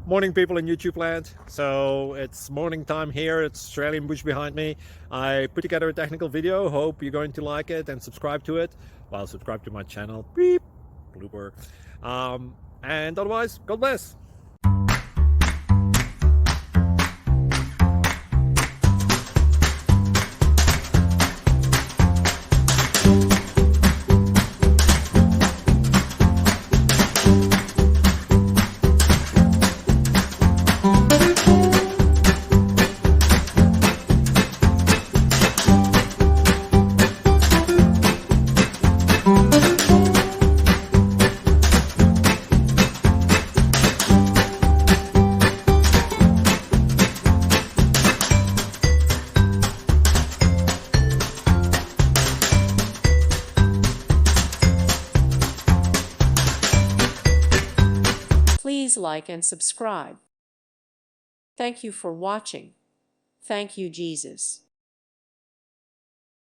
Morning, people in YouTube land. So it's morning time here. It's Australian bush behind me. I put together a technical video. Hope you're going to like it and subscribe to it. Well, subscribe to my channel. Beep. Blooper. And otherwise, God bless. Please like and subscribe. Thank you for watching. Thank you, Jesus.